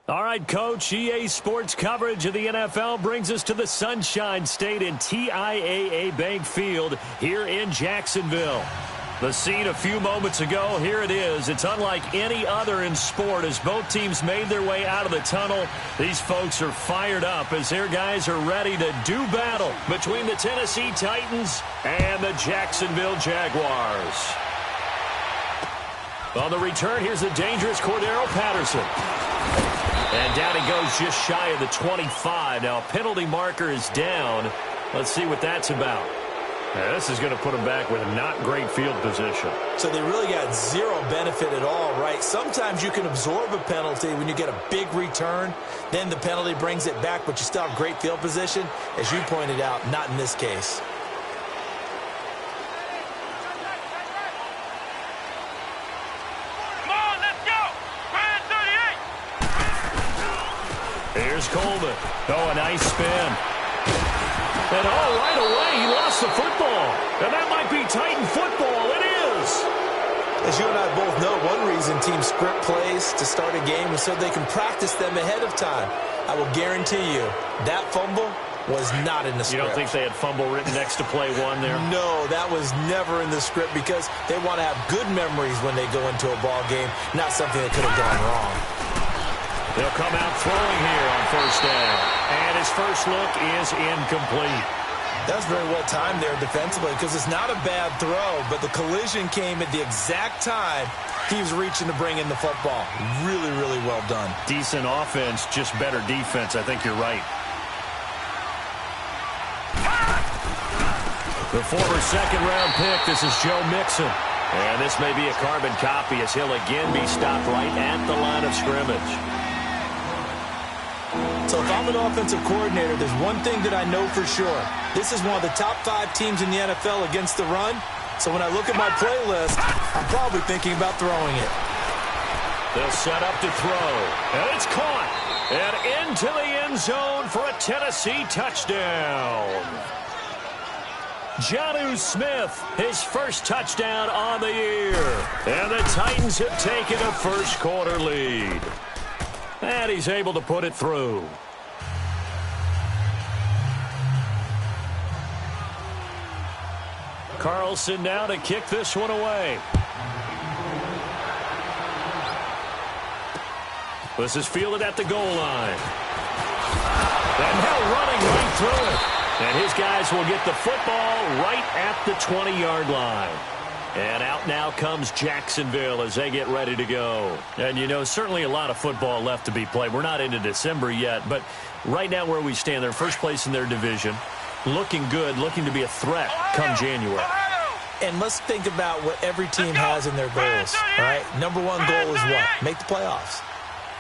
All right, Coach, EA Sports coverage of the NFL brings us to the Sunshine State in TIAA Bank Field here in Jacksonville. The scene a few moments ago, here it is. It's unlike any other in sport as both teams made their way out of the tunnel. These folks are fired up as their guys are ready to do battle between the Tennessee Titans and the Jacksonville Jaguars. On the return, here's the dangerous Cordero Patterson. And down he goes just shy of the 25. Now a penalty marker is down. Let's see what that's about. Now, this is going to put them back with not great field position. So they really got zero benefit at all, right? Sometimes you can absorb a penalty when you get a big return. Then the penalty brings it back, but you still have great field position. As you pointed out, not in this case. Here's Coleman. Oh, a nice spin. And right away, he lost the football. And that might be Titan football. It is. As you and I both know, one reason teams script plays to start a game is so they can practice them ahead of time. I will guarantee you that fumble was not in the script. You don't think they had fumble written next to play one there? No, that was never in the script because they want to have good memories when they go into a ball game, not something that could have gone wrong. They'll come out throwing here on first down. And his first look is incomplete. That was very well timed there defensively because it's not a bad throw, but the collision came at the exact time he was reaching to bring in the football. Really, really well done. Decent offense, just better defense. I think you're right. The former second-round pick, this is Joe Mixon. And this may be a carbon copy as he'll again be stopped right at the line of scrimmage. So if I'm an offensive coordinator, there's one thing that I know for sure. This is one of the top 5 teams in the NFL against the run. So when I look at my playlist, I'm probably thinking about throwing it. They'll set up to throw. And it's caught. And into the end zone for a Tennessee touchdown. Jonnu Smith, his first touchdown on the year. And the Titans have taken a first-quarter lead. And he's able to put it through. Carlson now to kick this one away. This is fielded at the goal line. And now running right through it. And his guys will get the football right at the 20-yard line. And out now comes Jacksonville as they get ready to go. And, you know, certainly a lot of football left to be played. We're not into December yet, but right now where we stand, they're first place in their division. Looking good, looking to be a threat come January. And let's think about what every team has in their goals, all right? Number 1 goal is what? Make the playoffs.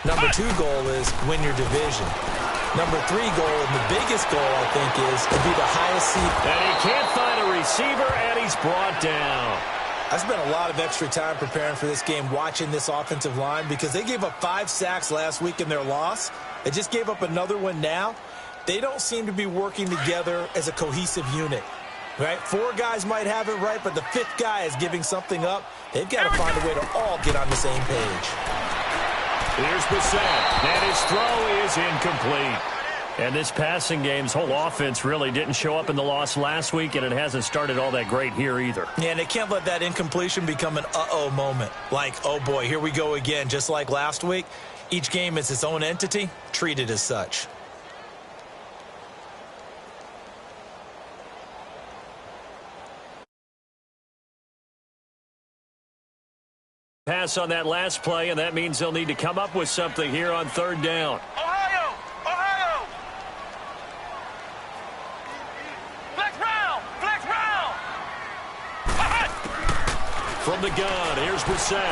Number 2 goal is win your division. Number 3 goal, and the biggest goal, I think, is to be the highest seed. And he can't find a receiver, and he's brought down. I spent a lot of extra time preparing for this game, watching this offensive line, because they gave up 5 sacks last week in their loss. They just gave up another one now. They don't seem to be working together as a cohesive unit, right? 4 guys might have it right, but the 5th guy is giving something up. They've got to find a way to all get on the same page. Here's Bissett, and his throw is incomplete. And this passing game's whole offense really didn't show up in the loss last week, and it hasn't started all that great here either. Yeah, and they can't let that incompletion become an uh-oh moment. Like, oh boy, here we go again, just like last week. Each game is its own entity, treated as such. Pass on that last play, and that means they'll need to come up with something here on 3rd down. Ohio! Ohio! Flex round! Flex round! From the gun, here's Brissett.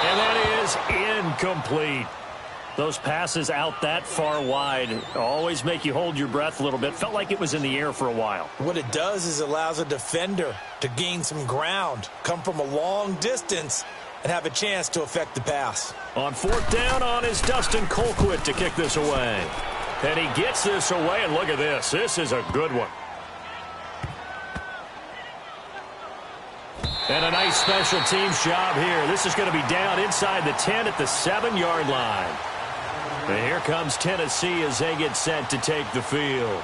And that is incomplete. Those passes out that far wide always make you hold your breath a little bit. Felt like it was in the air for a while. What it does is it allows a defender to gain some ground, come from a long distance, and have a chance to affect the pass. On 4th down on is Dustin Colquitt to kick this away. And he gets this away, and look at this. This is a good one. And a nice special teams job here. This is going to be down inside the 10 at the 7-yard line. And here comes Tennessee as they get set to take the field.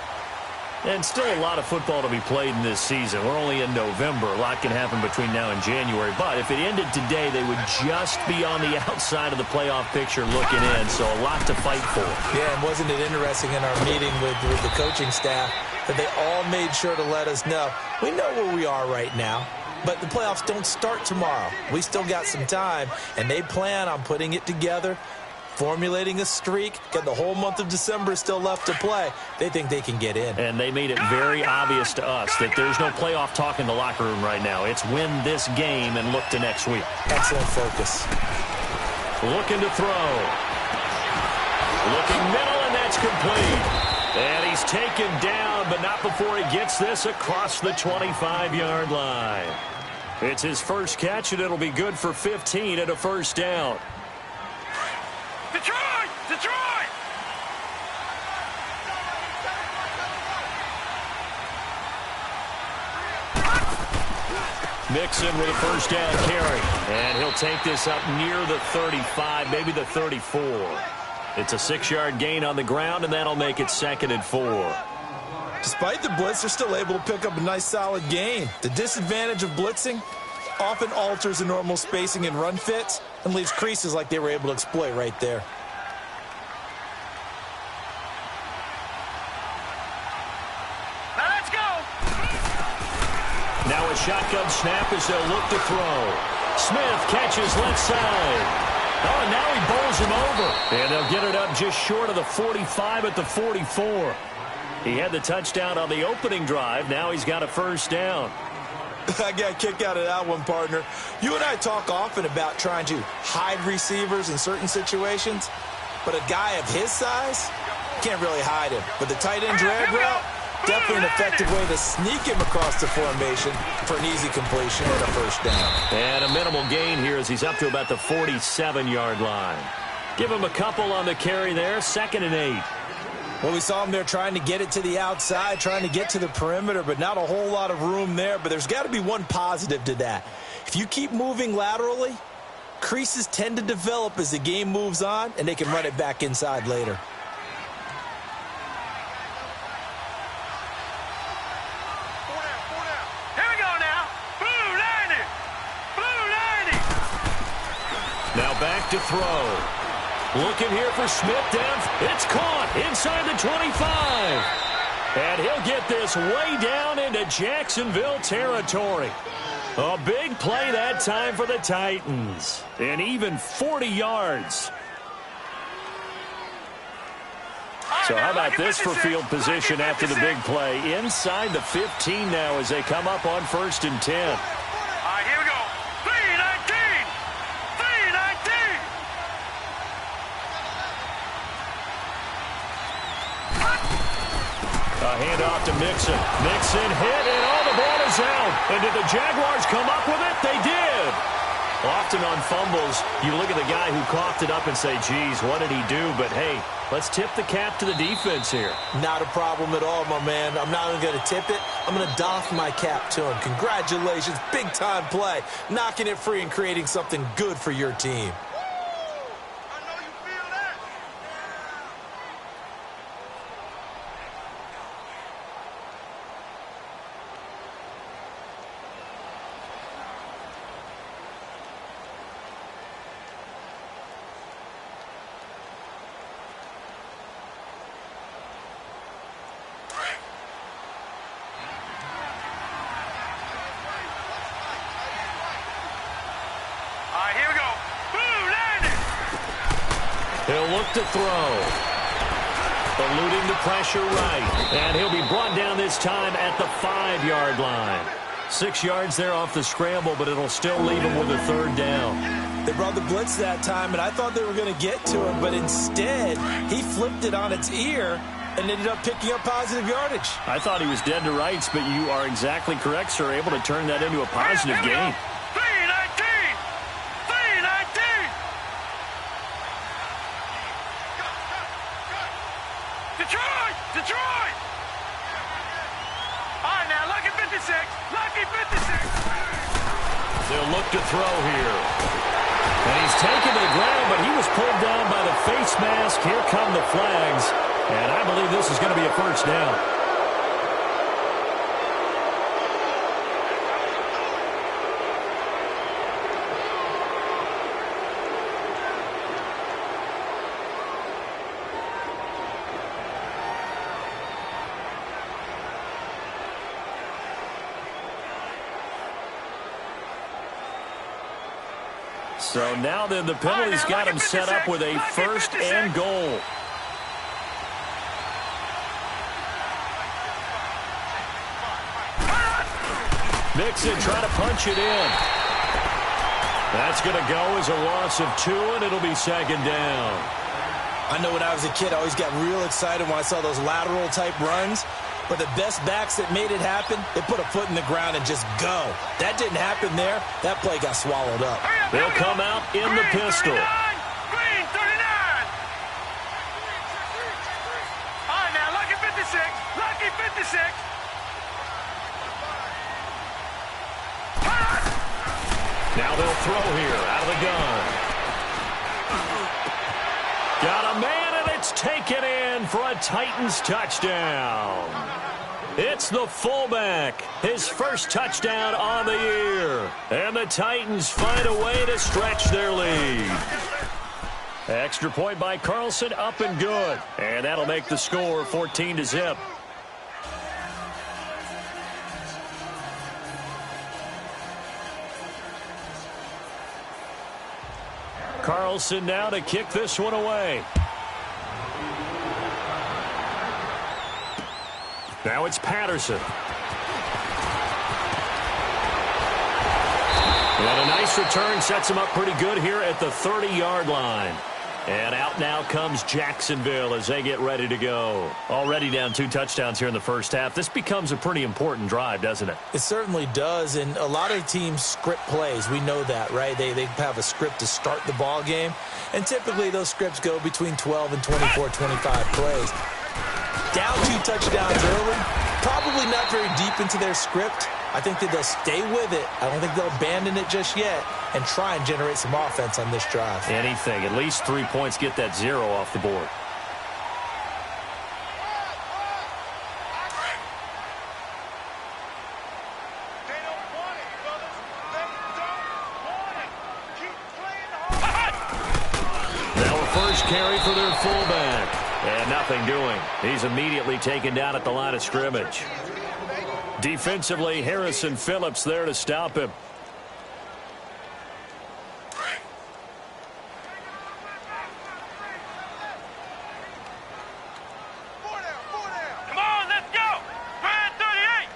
And still a lot of football to be played in this season. We're only in November. A lot can happen between now and January. But if it ended today, they would just be on the outside of the playoff picture looking in. So a lot to fight for. Yeah, and wasn't it interesting in our meeting with the coaching staff that they all made sure to let us know, we know where we are right now, but the playoffs don't start tomorrow. We still got some time, and they plan on putting it together, formulating a streak. Got the whole month of December still left to play. They think they can get in. And they made it very obvious to us that there's no playoff talk in the locker room right now. It's win this game and look to next week. Excellent focus. Looking to throw. Looking middle, and that's complete. And he's taken down, but not before he gets this across the 25-yard line. It's his first catch, and it'll be good for 15 and a first down. Detroit! Detroit! Mixon with a first down carry. And he'll take this up near the 35, maybe the 34. It's a 6-yard gain on the ground, and that'll make it 2nd and 4. Despite the blitz, they're still able to pick up a nice, solid gain. The disadvantage of blitzing often alters the normal spacing and run fits and leaves creases like they were able to exploit right there. Now let's go! Now a shotgun snap as they'll look to throw. Smith catches left side. Oh, and now he bowls him over. And they'll get it up just short of the 45 at the 44. He had the touchdown on the opening drive. Now he's got a first down. I got a kick out of that one, partner. You and I talk often about trying to hide receivers in certain situations, but a guy of his size can't really hide him. But the tight end drag route, definitely an effective way to sneak him across the formation for an easy completion and a first down. And a minimal gain here as he's up to about the 47-yard line. Give him a couple on the carry there, 2nd and 8. Well, we saw him there trying to get it to the outside, trying to get to the perimeter, but not a whole lot of room there. But there's got to be one positive to that. If you keep moving laterally, creases tend to develop as the game moves on, and they can run it back inside later. Here we go now. Blue 90! Blue 90! Now back to throw. Looking here for Smith down. It's caught inside the 25. And he'll get this way down into Jacksonville territory. A big play that time for the Titans. And even 40 yards. So how about this for field position after the big play? Inside the 15 now as they come up on 1st and 10. All right, here we go. 319! 319! A handoff to Mixon. Mixon hit, and all the ball is out. And did the Jaguars come up with it? They did. Often on fumbles, you look at the guy who coughed it up and say, geez, what did he do? But, hey, let's tip the cap to the defense here. Not a problem at all, my man. I'm not even going to tip it. I'm going to doff my cap to him. Congratulations. Big-time play. Knocking it free and creating something good for your team. He'll look to throw. Eluding the pressure right. And he'll be brought down this time at the 5-yard line. 6 yards there off the scramble, but it'll still leave him with a 3rd down. They brought the blitz that time, and I thought they were going to get to him, but instead he flipped it on its ear and ended up picking up positive yardage. I thought he was dead to rights, but you are exactly correct, sir. Able to turn that into a positive gain. 319! 319! Detroit! Detroit! All right, now, lucky 56. Lucky 56. They'll look to throw here. And he's taken to the ground, but he was pulled down by the face mask. Here come the flags. And I believe this is going to be a first down. So now then the penalty's got him set up with a first and goal. Mixon trying to punch it in. That's going to go as a loss of 2, and it'll be second down. I know when I was a kid, I always got real excited when I saw those lateral-type runs. But the best backs that made it happen, they put a foot in the ground and just go. That didn't happen there. That play got swallowed up. They'll come out in the pistol. Green 39. All right, now, lucky 56. Lucky 56. Now they'll throw here out of the gun. Got a man, and it's taken in for a Titans touchdown. It's the fullback, his first touchdown on the year. And the Titans find a way to stretch their lead. Extra point by Carlson, up and good. And that'll make the score 14-0. Carlson now to kick this one away. Now it's Patterson. And a nice return sets him up pretty good here at the 30-yard line. And out now comes Jacksonville as they get ready to go. Already down 2 touchdowns here in the first half. This becomes a pretty important drive, doesn't it? It certainly does, and a lot of teams script plays. We know that, right? They have a script to start the ball game, and typically those scripts go between 12 and 24, 25 plays. Down 2 touchdowns early, probably not very deep into their script. I think that they'll stay with it. I don't think they'll abandon it just yet and try and generate some offense on this drive. Anything. At least 3 points, get that 0 off the board. They don't want it, brothers. They don't want it. Keep playing hard. Now a first carry for their fullback. And nothing doing. He's immediately taken down at the line of scrimmage. Defensively, Harrison Phillips there to stop him. Come on, let's go. Grand 38.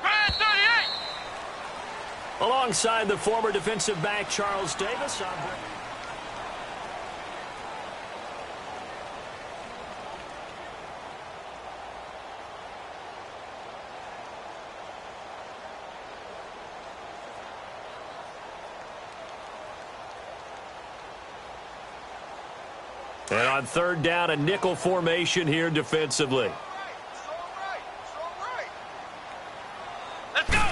Grand 38. Alongside the former defensive back Charles Davis. And on third down, a nickel formation here defensively. Let's go.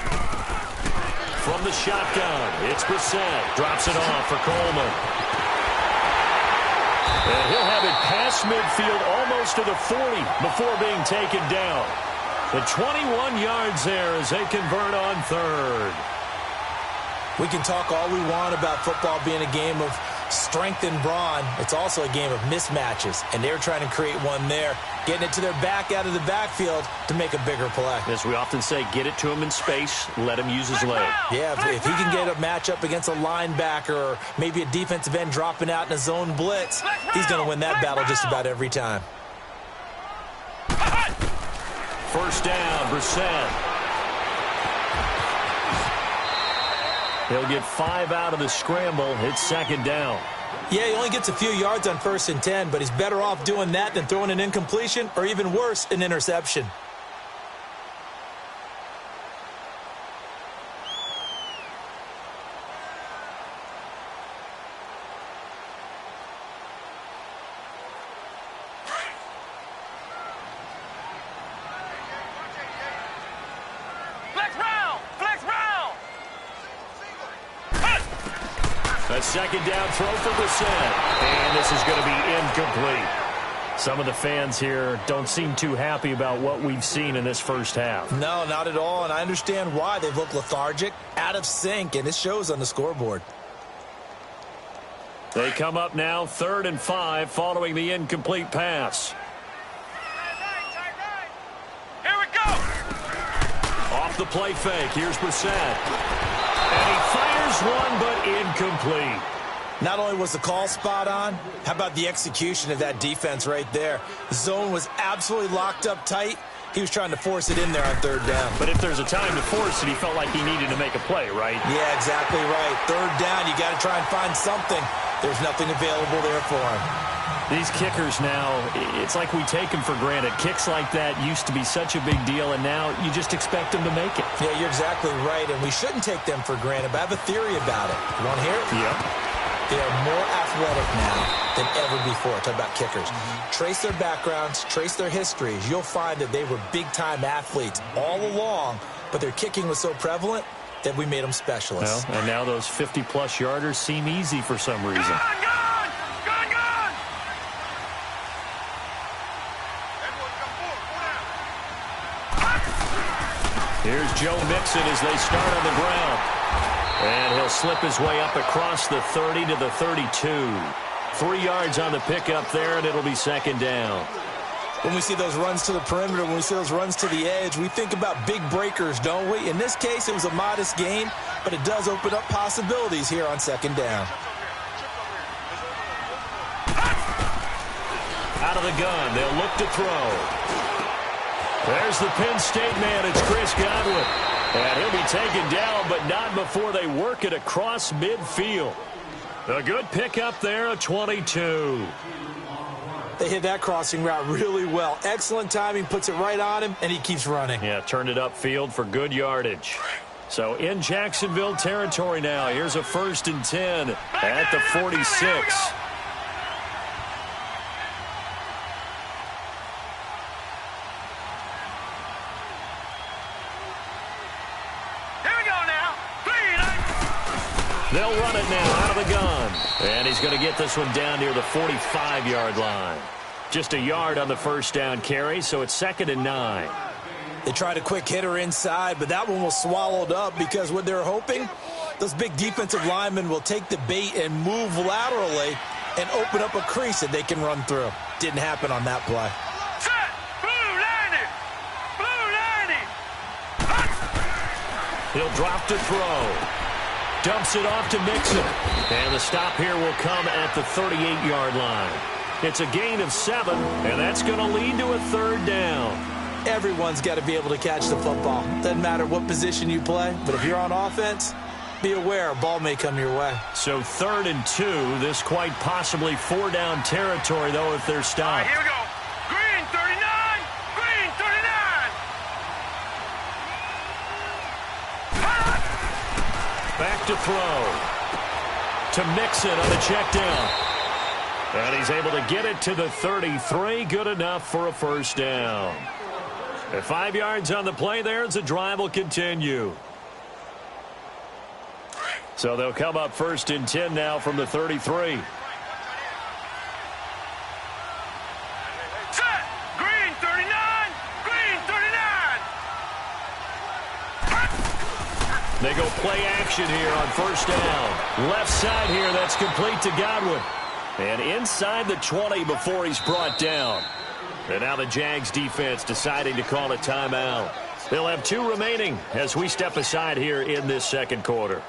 From the shotgun, it's Brissett. Drops it off for Coleman. And he'll have it past midfield almost to the 40 before being taken down. The 21 yards there as they convert on third. We can talk all we want about football being a game of strength and brawn. It's also a game of mismatches, and they're trying to create one there, getting it to their back out of the backfield to make a bigger play. As we often say, get it to him in space, let him use his leg. Yeah, if he can get a matchup against a linebacker or maybe a defensive end dropping out in a zone blitz, he's going to win that battle just about every time. First down, Brissett. He'll get 5 out of the scramble. It's second down. Yeah, he only gets a few yards on 1st and 10, but he's better off doing that than throwing an incompletion or even worse, an interception. A second down throw for Brissett. And this is going to be incomplete. Some of the fans here don't seem too happy about what we've seen in this first half. No, not at all, and I understand why. They've looked lethargic, out of sync, and it shows on the scoreboard. They come up now 3rd and 5 following the incomplete pass. Here we go. Off the play fake, here's Brissett. And he fires one, but incomplete. Not only was the call spot on, how about the execution of that defense right there? The zone was absolutely locked up tight. He was trying to force it in there on 3rd down. But if there's a time to force it, he felt like he needed to make a play, right? Yeah, exactly right. 3rd down, you got to try and find something. There's nothing available there for him. These kickers now, it's like we take them for granted. Kicks like that used to be such a big deal, and now you just expect them to make it. Yeah, you're exactly right, and we shouldn't take them for granted, but I have a theory about it. You want to hear it? Yep. They are more athletic now than ever before. Talk about kickers. Trace their backgrounds, trace their histories. You'll find that they were big-time athletes all along, but their kicking was so prevalent that we made them specialists. Well, and now those 50-plus yarders seem easy for some reason. Gun! Here's Joe Mixon as they start on the ground. And he'll slip his way up across the 30 to the 32. 3 yards on the pickup there, and it'll be 2nd down. When we see those runs to the perimeter, when we see those runs to the edge, we think about big breakers, don't we? In this case, it was a modest gain, but it does open up possibilities here on 2nd down. Out of the gun, they'll look to throw. There's the Penn State man, it's Chris Godwin. And he'll be taken down, but not before they work it across midfield. A good pickup there, a 22. They hit that crossing route really well. Excellent timing, puts it right on him, and he keeps running. Yeah, turned it upfield for good yardage. So in Jacksonville territory now, here's a 1st and 10 at the 46. They'll run it now out of the gun. And he's going to get this one down near the 45-yard line. Just a yard on the 1st down carry, so it's 2nd and 9. They tried a quick hitter inside, but that one was swallowed up because what they're hoping, those big defensive linemen will take the bait and move laterally and open up a crease that they can run through. Didn't happen on that play. Set! Blue 90! Blue 90! He'll drop to throw. Dumps it off to Mixon. And the stop here will come at the 38-yard line. It's a gain of 7, and that's going to lead to a 3rd down. Everyone's got to be able to catch the football. Doesn't matter what position you play, but if you're on offense, be aware a ball may come your way. So 3rd and 2, this quite possibly 4-down territory, though, if they're stopped. All right, here we go. Green 39! Green 39! Back to throw. To Mixon on the check down. And he's able to get it to the 33. Good enough for a 1st down. At 5 yards on the play there as the drive will continue. So they'll come up 1st and 10 now from the 33. Set! Green 39! Green 39! They go play action here on 1st down. Left side here, that's complete to Godwin. And inside the 20 before he's brought down. And now the Jags defense deciding to call a timeout. They'll have 2 remaining as we step aside here in this 2nd quarter.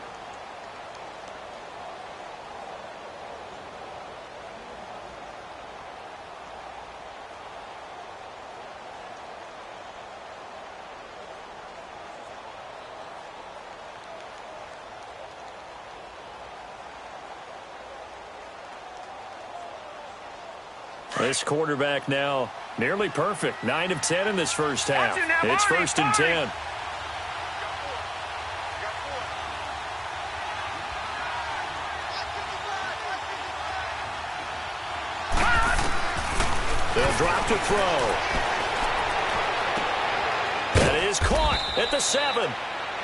This quarterback now nearly perfect. 9 of 10 in this first half. It's 1st and 10. They'll drop to throw. That is caught at the 7.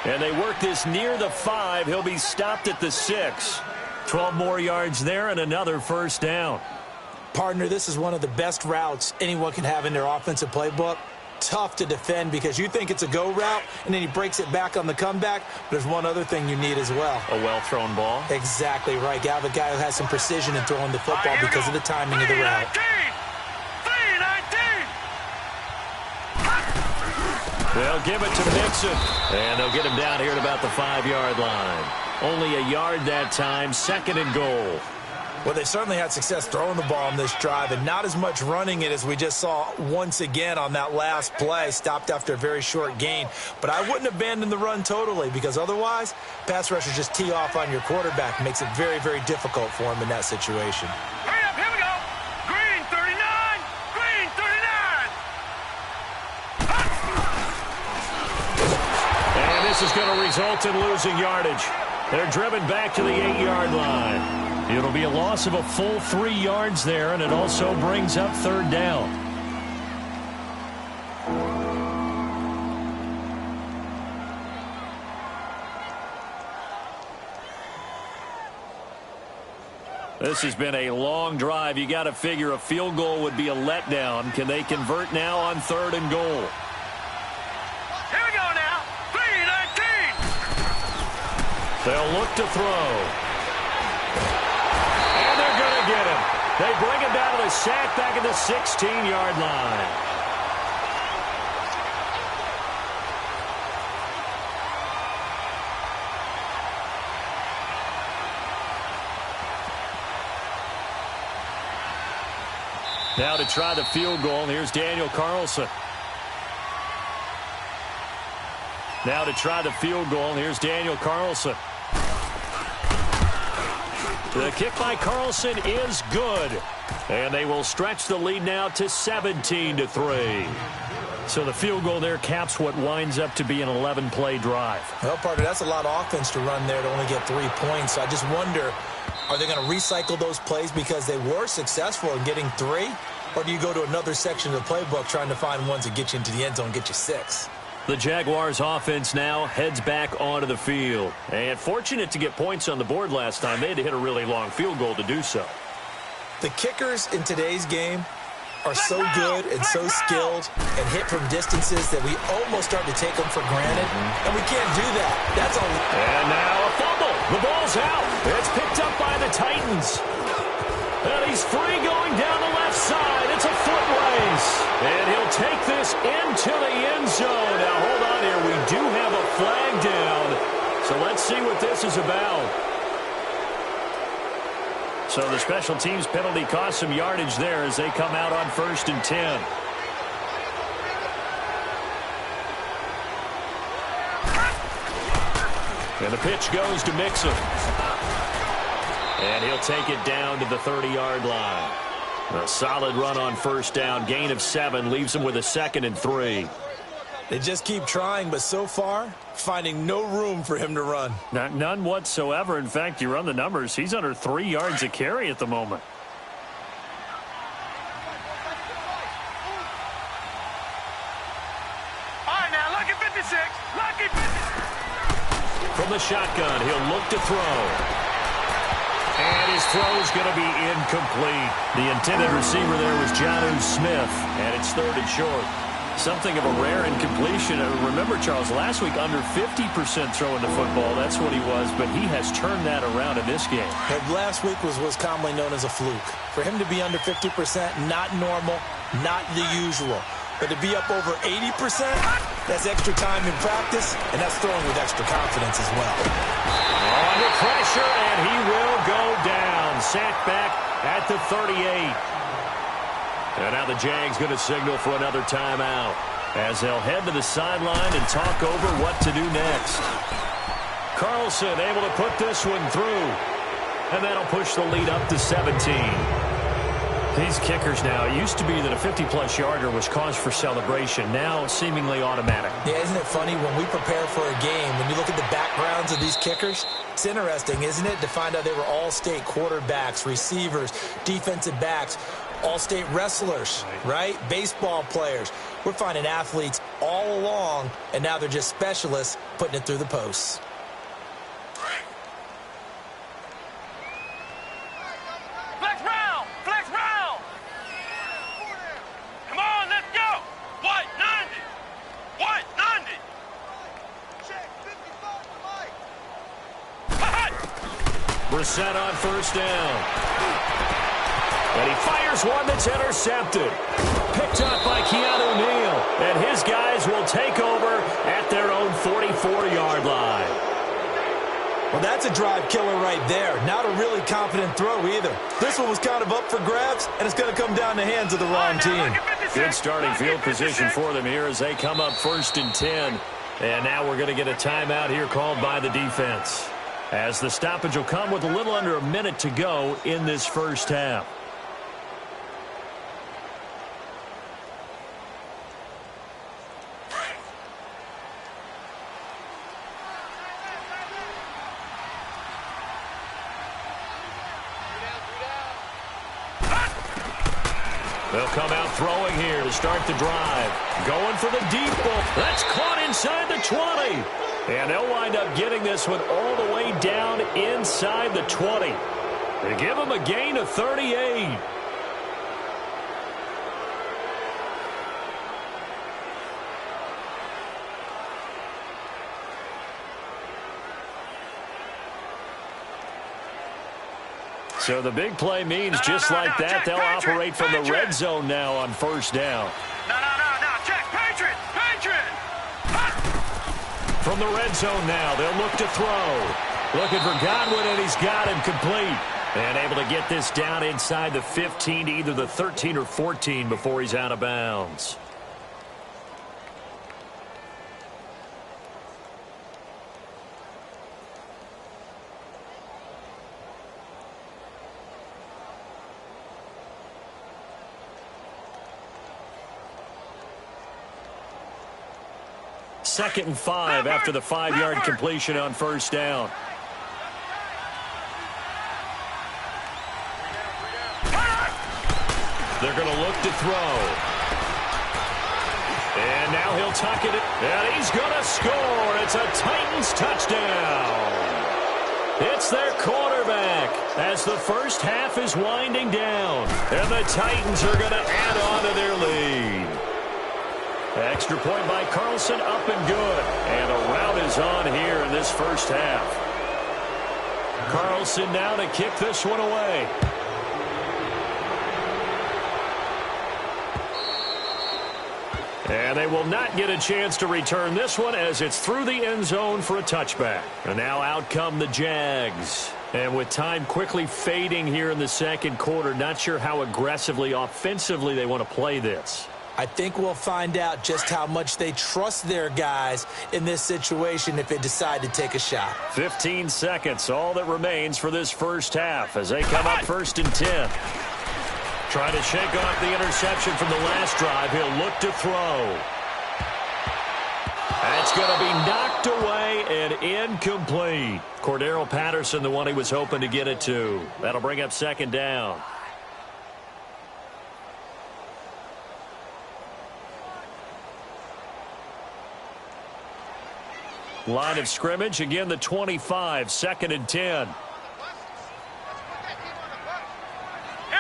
And they work this near the 5. He'll be stopped at the 6. 12 more yards there and another first down. Partner, this is one of the best routes anyone can have in their offensive playbook. Tough to defend because you think it's a go route, and then he breaks it back on the comeback. There's one other thing you need as well. A well-thrown ball? Exactly right. You have a guy who has some precision in throwing the football because of the timing of the route. 3-19. They'll give it to Mixon, and they'll get him down here at about the 5-yard line. Only a yard that time, 2nd and goal. Well, they certainly had success throwing the ball on this drive and not as much running it as we just saw once again on that last play. Stopped after a very short gain. But I wouldn't abandon the run totally because otherwise, pass rushers just tee off on your quarterback. Makes it very, very difficult for him in that situation. Hurry up, here we go. Green 39. Green 39. And this is going to result in losing yardage. They're driven back to the 8-yard line. It'll be a loss of a full 3 yards there, and it also brings up 3rd down. This has been a long drive. You got to figure a field goal would be a letdown. Can they convert now on 3rd and goal? Here we go now. 3-19. They'll look to throw. Get him. They bring him down to the sack back at the 16-yard line. Now to try the field goal, and here's Daniel Carlson. Now to try the field goal, and here's Daniel Carlson. The kick by Carlson is good. And they will stretch the lead now to 17-3. So the field goal there caps what winds up to be an 11-play drive. Well, partner, that's a lot of offense to run there to only get 3 points. So I just wonder, are they going to recycle those plays because they were successful in getting 3? Or do you go to another section of the playbook trying to find ones that get you into the end zone and get you 6? The Jaguars offense now heads back onto the field. And fortunate to get points on the board last time. They had to hit a really long field goal to do so. The kickers in today's game are so good and so skilled and hit from distances that we almost start to take them for granted. And we can't do that. That's all. And now a fumble. The ball's out. It's picked up by the Titans. And he's free going down the left side. It's a foot race. And he'll take this into the end zone. Now, hold on here. We do have a flag down. So let's see what this is about. So the special teams penalty cost some yardage there as they come out on 1st and 10. And the pitch goes to Mixon. And he'll take it down to the 30-yard line. A solid run on 1st down. Gain of 7 leaves him with a 2nd and 3. They just keep trying, but so far, finding no room for him to run. None whatsoever. In fact, you run the numbers. He's under 3 yards a carry at the moment. All right, now, lucky 56. Lucky 56. From the shotgun, he'll look to throw. And his throw's going to be incomplete. The intended receiver there was Jonnu Smith, and it's 3rd and short. Something of a rare incompletion. Remember, Charles, last week under 50% throwing the football. That's what he was, but he has turned that around in this game. And last week was commonly known as a fluke. For him to be under 50%, not normal, not the usual. But to be up over 80%, that's extra time in practice, and that's throwing with extra confidence as well. Under pressure, and he will go down. Sacked back at the 38. And now the Jags going to signal for another timeout as they'll head to the sideline and talk over what to do next. Carlson able to put this one through, and that'll push the lead up to 17. These kickers now, it used to be that a 50-plus yarder was cause for celebration. Now seemingly automatic. Yeah, isn't it funny when we prepare for a game, when you look at the backgrounds of these kickers, it's interesting, isn't it, to find out they were all-state quarterbacks, receivers, defensive backs, all-state wrestlers, right? Baseball players. We're finding athletes all along, and now they're just specialists putting it through the posts. are set on first down. And he fires one that's intercepted. Picked up by Keanu Neal. And his guys will take over at their own 44-yard line. Well, that's a drive killer right there. Not a really confident throw either. This one was kind of up for grabs, and it's going to come down the hands of the wrong team. Good starting field position for them here as they come up 1st and 10. And now we're going to get a timeout here called by the defense, as the stoppage will come with a little under a minute to go in this first half. They'll come out throwing here to start the drive. Going for the deep ball. That's caught inside the 20. And they'll wind up getting this one all the way down inside the 20. They give them a gain of 38. So the big play means just like that, they'll operate from the red zone now on first down. No, check, Patriot. From the red zone now, they'll look to throw. Looking for Godwin, and he's got him complete. And able to get this down inside the 15, either the 13 or 14 before he's out of bounds. Second and 5 after the 5-yard completion on first down. They're going to look to throw. And now he'll tuck it in, and he's going to score. It's a Titans touchdown. It's their quarterback as the first half is winding down. And the Titans are going to add on to their lead. Extra point by Carlson, up and good. And a rout is on here in this first half. Carlson now to kick this one away. And they will not get a chance to return this one as it's through the end zone for a touchback. And now out come the Jags. And with time quickly fading here in the second quarter, not sure how aggressively, offensively they want to play this. I think we'll find out just how much they trust their guys in this situation if they decide to take a shot. 15 seconds, all that remains for this first half as they come up 1st and 10. Trying to shake off the interception from the last drive. He'll look to throw. That's going to be knocked away and incomplete. Cordero Patterson, the one he was hoping to get it to. That'll bring up second down. Line of scrimmage, again the 25, 2nd and 10. Here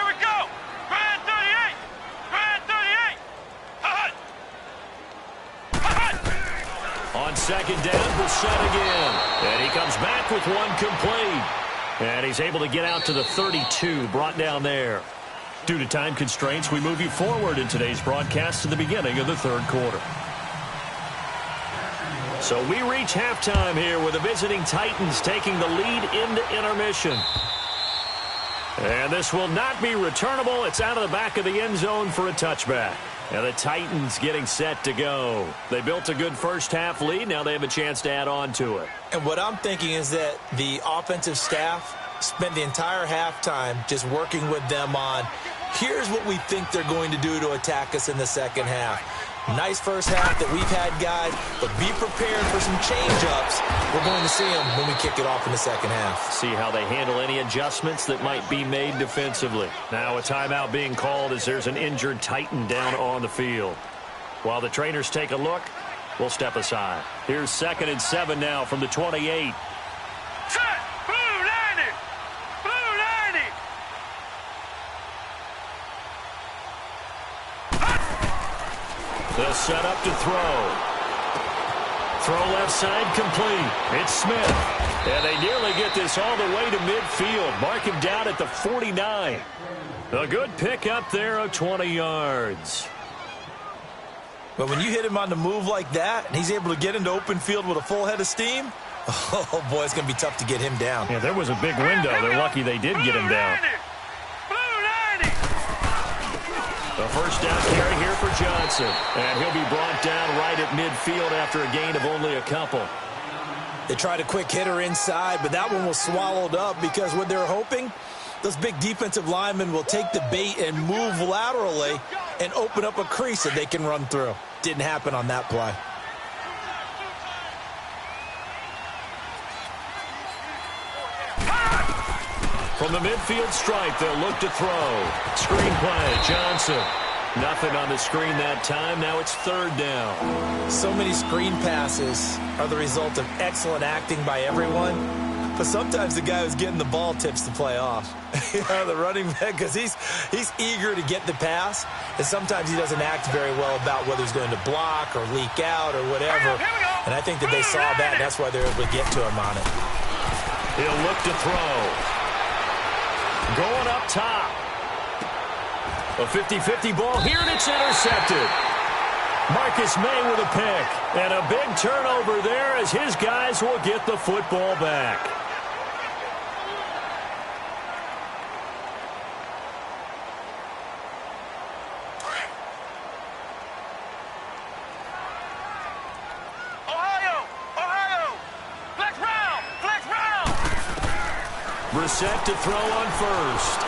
we go. Brand 38. Brand 38. On second down, Brissett again. And he comes back with one complete. And he's able to get out to the 32, brought down there. Due to time constraints, we move you forward in today's broadcast to the beginning of the third quarter. So we reach halftime here with the visiting Titans taking the lead into intermission. And this will not be returnable. It's out of the back of the end zone for a touchback. And the Titans getting set to go. They built a good first half lead. Now they have a chance to add on to it. And what I'm thinking is that the offensive staff spent the entire halftime just working with them on, here's what we think they're going to do to attack us in the second half. Nice first half that we've had, guys, but be prepared for some change-ups. We're going to see them when we kick it off in the second half. See how they handle any adjustments that might be made defensively. Now a timeout being called as there's an injured Titan down on the field. While the trainers take a look, we'll step aside. Here's 2nd and 7 now from the 28. Set. Blue 90. Blue 90. They'll set up to throw. Throw left side complete. It's Smith. And they nearly get this all the way to midfield. Mark him down at the 49. A good pickup there of 20 yards. But when you hit him on the move like that, and he's able to get into open field with a full head of steam, oh, boy, it's going to be tough to get him down. Yeah, there was a big window. They're lucky they did get him down. The first down carry here for Johnson. And he'll be brought down right at midfield after a gain of only a couple. They tried a quick hitter inside, but that one was swallowed up because what they're hoping, those big defensive linemen will take the bait and move laterally and open up a crease that they can run through. Didn't happen on that play. From the midfield stripe, they'll look to throw. Screen play, Johnson. Nothing on the screen that time. Now it's third down. So many screen passes are the result of excellent acting by everyone. But sometimes the guy who's getting the ball tips the play off. The running back, because he's eager to get the pass. And sometimes he doesn't act very well about whether he's going to block or leak out or whatever. And I think that they saw that, and that's why they're able to get to him on it. He'll look to throw. Going up top. A 50-50 ball here, and it's intercepted. Marcus May with a pick. And a big turnover there as his guys will get the football back. Brissett to throw on first.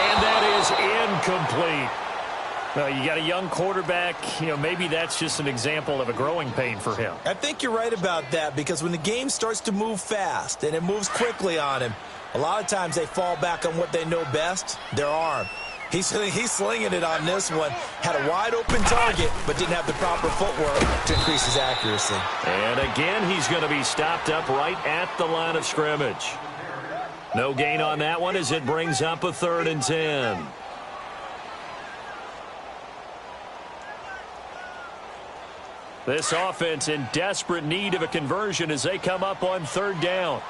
And that is incomplete. You got a young quarterback. Maybe that's just an example of a growing pain for him. I think you're right about that because when the game starts to move fast and it moves quickly on him, a lot of times they fall back on what they know best, their arm. He's slinging it on this one. Had a wide-open target, but didn't have the proper footwork to increase his accuracy. And again, he's going to be stopped up right at the line of scrimmage. No gain on that one as it brings up a 3rd and 10. This offense in desperate need of a conversion as they come up on 3rd down.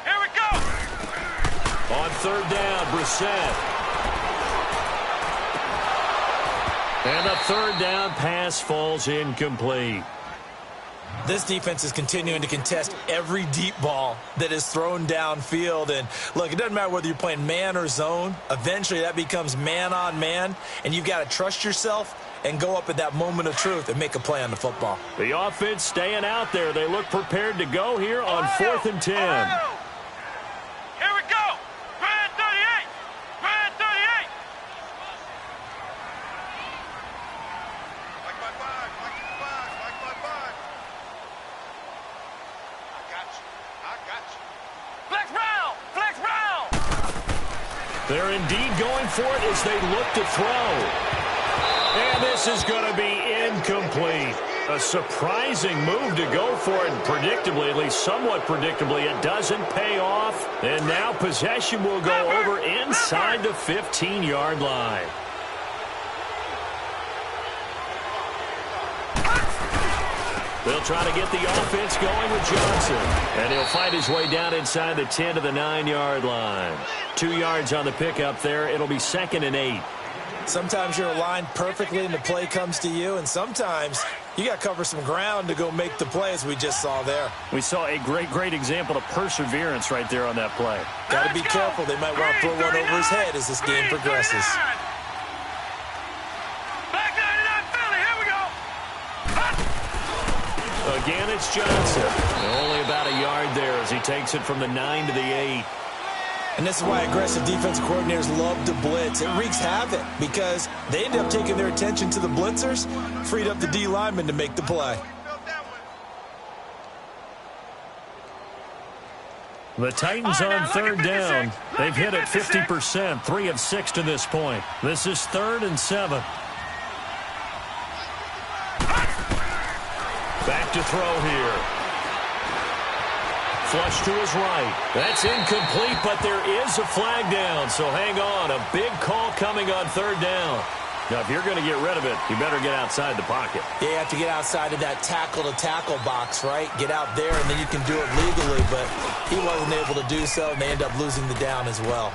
Here we go. On 3rd down, Brissett. And the 3rd down pass falls incomplete. This defense is continuing to contest every deep ball that is thrown downfield. And, look, it doesn't matter whether you're playing man or zone. Eventually that becomes man on man, and you've got to trust yourself and go up at that moment of truth and make a play on the football. The offense staying out there. They look prepared to go here on 4th and 10. Here we go. Grand 38. Grand 38. Like my 5. Like your 5. Like my 5. I got you. I got you. Flex round. Flex round. They're indeed going for it as they look to throw. And this is going to be incomplete. A surprising move to go for it. Predictably, at least somewhat predictably, it doesn't pay off. And now possession will go over inside the 15-yard line. They'll try to get the offense going with Johnson. And he'll fight his way down inside the 10 to the 9-yard line. 2 yards on the pickup there. It'll be 2nd and 8. Sometimes you're aligned perfectly and the play comes to you, and sometimes you got to cover some ground to go make the plays we just saw there. We saw a great example of perseverance right there on that play. Got to be careful. They might want to throw one over his head as this game progresses. Back 99 Philly. Here we go. Again, it's Johnson. Only about a yard there as he takes it from the 9 to the 8. And this is why aggressive defensive coordinators love to blitz. It wreaks havoc because they end up taking their attention to the blitzers, freed up the D lineman to make the play. The Titans on 3rd down. They've hit it 50%, 3 of 6 to this point. This is 3rd and 7. Back to throw here. Flush to his right. That's incomplete, but there is a flag down, so hang on. A big call coming on 3rd down. Now, if you're going to get rid of it, you better get outside the pocket. Yeah, you have to get outside of that tackle-to-tackle box, right? Get out there, and then you can do it legally, but he wasn't able to do so, and they end up losing the down as well.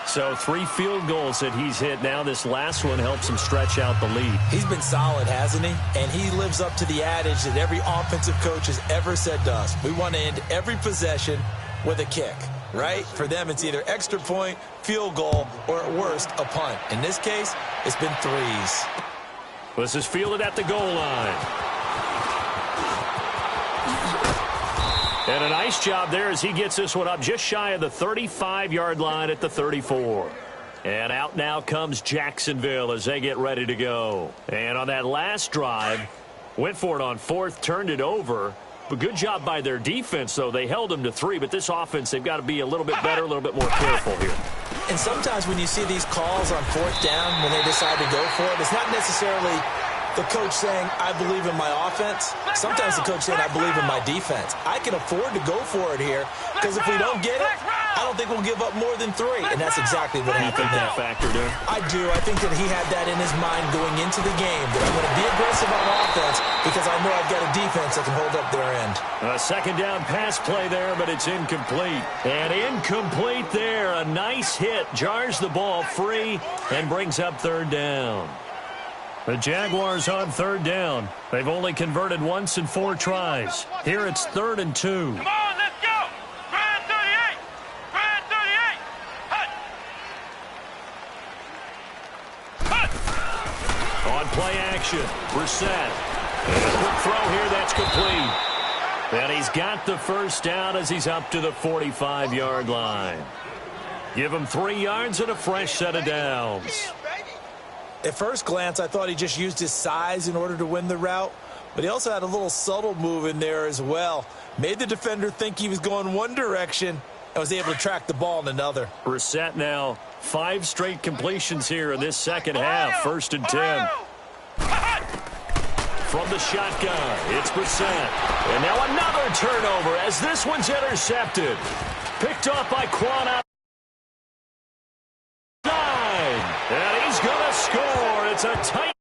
So 3 field goals that he's hit now. This last one helps him stretch out the lead. He's been solid, hasn't he? And he lives up to the adage that every offensive coach has ever said to us. We want to end every possession with a kick, right? For them, it's either extra point, field goal, or at worst, a punt. In this case, it's been 3s. This is fielded at the goal line. And a nice job there as he gets this one up just shy of the 35-yard line at the 34. And out now comes Jacksonville as they get ready to go. And on that last drive, went for it on 4th, turned it over. But good job by their defense, though. They held them to 3, but this offense, they've got to be a little bit better, a little bit more careful here. And sometimes when you see these calls on 4th down, when they decide to go for it, it's not necessarily the coach saying, I believe in my offense. Sometimes the coach saying, I believe in my defense. I can afford to go for it here because if we don't get it, I don't think we'll give up more than 3. And that's exactly what happened. You think that factored in? I do. I think that he had that in his mind going into the game, that I'm going to be aggressive on offense because I know I've got a defense that can hold up their end. A 2nd down pass play there, but it's incomplete. And incomplete there. A nice hit. Jars the ball free and brings up 3rd down. The Jaguars on 3rd down. They've only converted once in 4 tries. Here it's 3rd and 2. Come on, let's go. Grind 38. Grind 38. Hut. Hut. On play action, Brissett. And a quick throw here, that's complete. And he's got the 1st down as he's up to the 45-yard line. Give him 3 yards and a fresh set of downs. At first glance, I thought he just used his size in order to win the route, but he also had a little subtle move in there as well. Made the defender think he was going one direction and was able to track the ball in another. Brissett now 5 straight completions here in this 2nd half. 1st and 10. From the shotgun, it's Brissett. And now another turnover as this one's intercepted. Picked off by Quan. And he's going to score. It's a tight